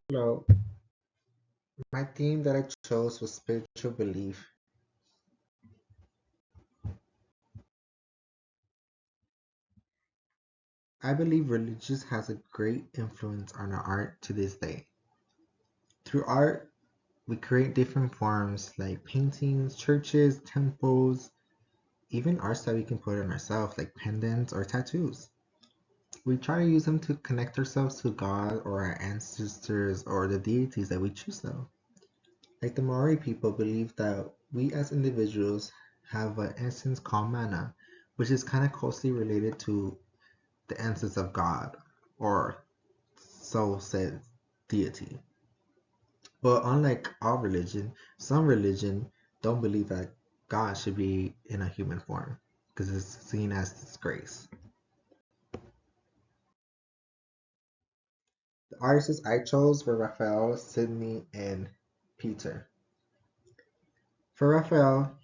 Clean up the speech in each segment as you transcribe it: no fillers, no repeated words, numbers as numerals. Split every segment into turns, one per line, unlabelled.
Hello. My theme that I chose was spiritual belief. I believe religion has a great influence on our art to this day. Through art, we create different forms like paintings, churches, temples, even arts that we can put on ourselves, like pendants or tattoos. We try to use them to connect ourselves to God or our ancestors or the deities that we choose, though. Like the Maori people believe that we as individuals have an essence called mana, which is kind of closely related to the essence of God, or so said deity. But unlike our religion, some religion don't believe that God should be in a human form because it's seen as disgrace. The artists I chose were Raphael, Sidney, and Peter. For Raphael,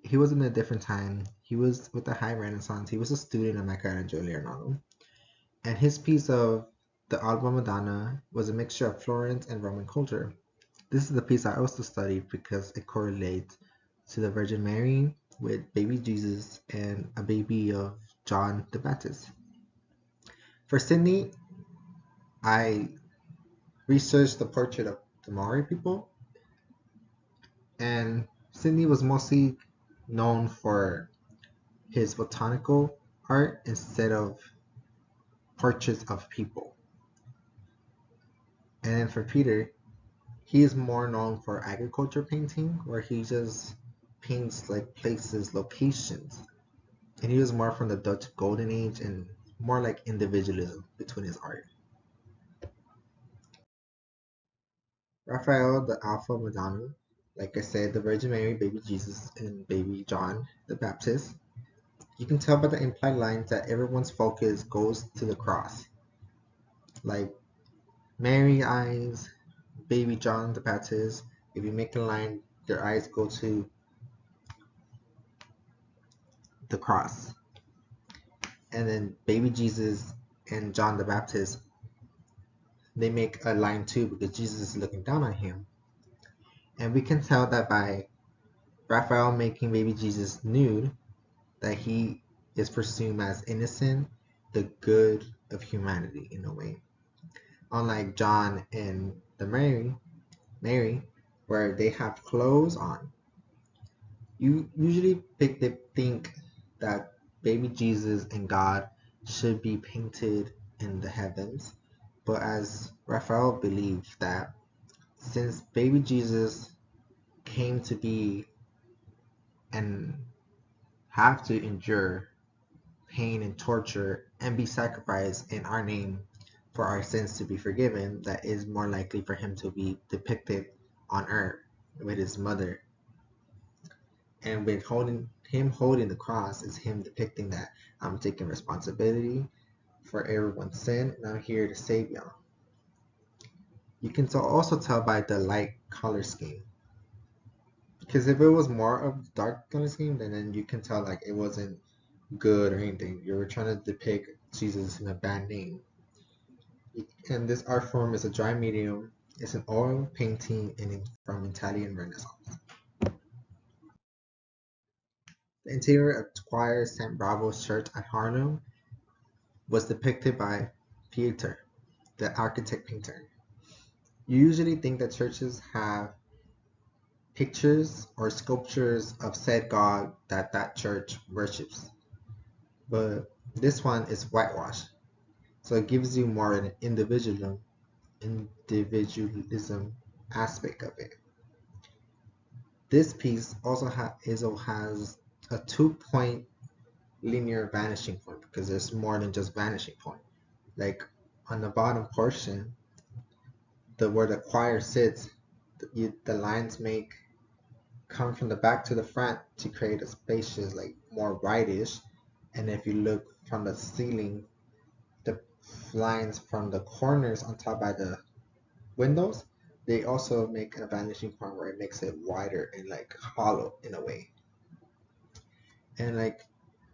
he was in a different time. He was with the High Renaissance. He was a student of Michelangelo Leonardo. And his piece of the Alba Madonna was a mixture of Florence and Roman culture. This is the piece I also studied because it correlates to the Virgin Mary with baby Jesus and a baby of John the Baptist. For Sydney, I researched the portrait of the Maori people, and Sydney was mostly known for his botanical art instead of portraits of people. And then for Peter, he is more known for agriculture painting, where he just paints like places, locations, and he was more from the Dutch Golden Age and more like individualism between his art. Raphael, the Alpha Madonna, like I said, the Virgin Mary, baby Jesus, and baby John the Baptist. You can tell by the implied lines that everyone's focus goes to the cross. Like Mary eyes, baby John the Baptist, if you make a line, their eyes go to the cross. And then baby Jesus and John the Baptist, they make a line too because Jesus is looking down on him. And we can tell that by Raphael making baby Jesus nude, that he is presumed as innocent, the good of humanity in a way. Unlike John and the Mary, where they have clothes on. You usually think that baby Jesus and God should be painted in the heavens, but as Raphael believed that since baby Jesus came to be and have to endure pain and torture and be sacrificed in our name for our sins to be forgiven, that is more likely for him to be depicted on earth with his mother. And with holding the cross is him depicting that I'm taking responsibility for everyone's sin and I'm here to save y'all. You can also tell by the light color scheme. Because if it was more of dark color scheme, then you can tell like it wasn't good or anything. You were trying to depict Jesus in a bad name. And this art form is a dry medium. It's an oil painting from Italian Renaissance. The interior of Squire St. Bravo's church at Harlem was depicted by Pieter, the architect painter. You usually think that churches have pictures or sculptures of said god that that church worships, but this one is whitewashed, so it gives you more an individualism aspect of it. This piece also has a 2 point linear vanishing point because there's more than just vanishing point. Like on the bottom portion, the where the choir sits, the lines make come from the back to the front to create a spacious, like more whitish. And if you look from the ceiling, the lines from the corners on top by the windows, they also make a vanishing point where it makes it wider and like hollow in a way. And like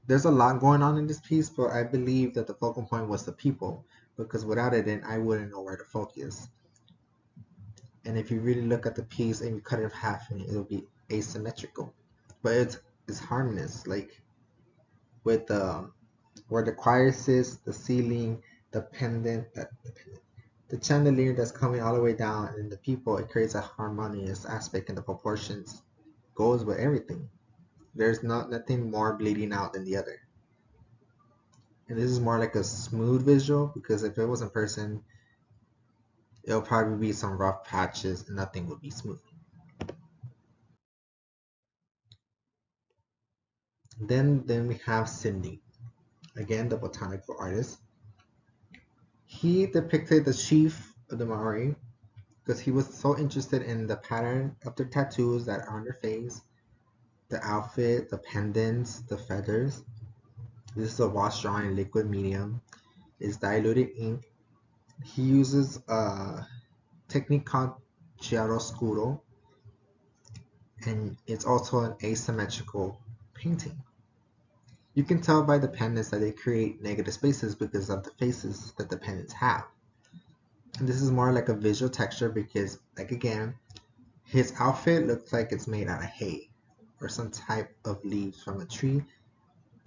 there's a lot going on in this piece, but I believe that the focal point was the people because without it, then I wouldn't know where to focus. And if you really look at the piece and you cut it in half, and it'll be asymmetrical, but it's harmonious, like with where the choir sits, the ceiling, the the chandelier that's coming all the way down, and the people. It creates a harmonious aspect, and the proportions goes with everything. There's nothing more bleeding out than the other. And this is more like a smooth visual, because if it was in person, it'll probably be some rough patches and nothing would be smooth. Then we have Sydney, again the botanical artist. He depicted the chief of the Maori because he was so interested in the pattern of their tattoos that are on their face, the outfit, the pendants, the feathers. This is a wash drawing in liquid medium. It's diluted ink. He uses a technique called chiaroscuro, and it's also an asymmetrical painting. You can tell by the pendants that they create negative spaces because of the faces that the pendants have. And this is more like a visual texture because, like again, his outfit looks like it's made out of hay or some type of leaves from a tree.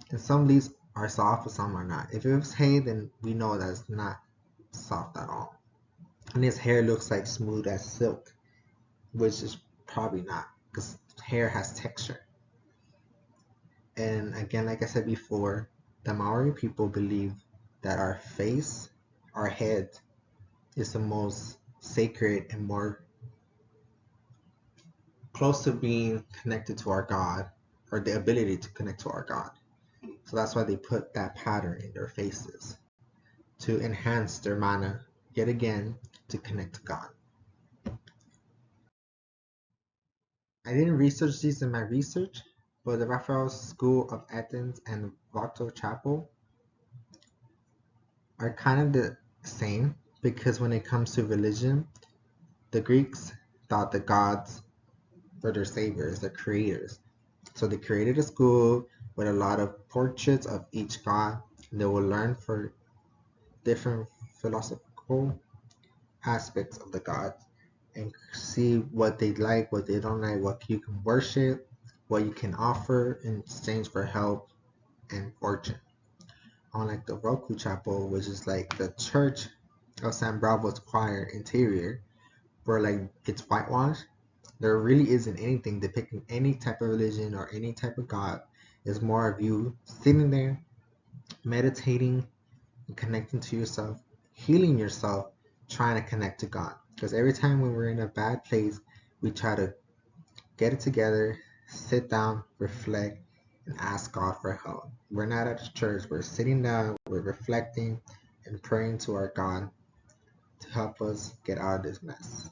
And some leaves are soft, but some are not. If it was hay, then we know that it's not soft at all. And his hair looks like smooth as silk, which is probably not because hair has texture. And again, like I said before, the Maori people believe that our face, our head, is the most sacred and more close to being connected to our God, or the ability to connect to our God. So that's why they put that pattern in their faces to enhance their mana, yet again, to connect to God. I didn't research these in my research, but the Raphael School of Athens and Vato Chapel are kind of the same because when it comes to religion, the Greeks thought the gods were their saviors, their creators. So they created a school with a lot of portraits of each god. And they will learn for different philosophical aspects of the gods and see what they like, what they don't like, what you can worship, what you can offer in exchange for help and fortune. Unlike the Roku Chapel, which is like the church of San Bravo's choir interior, where like it's whitewashed, there really isn't anything depicting any type of religion or any type of God. It's more of you sitting there, meditating, and connecting to yourself, healing yourself, trying to connect to God. Because every time when we're in a bad place, we try to get it together, sit down, reflect, and ask God for help. We're not at the church, we're sitting down, we're reflecting and praying to our God to help us get out of this mess.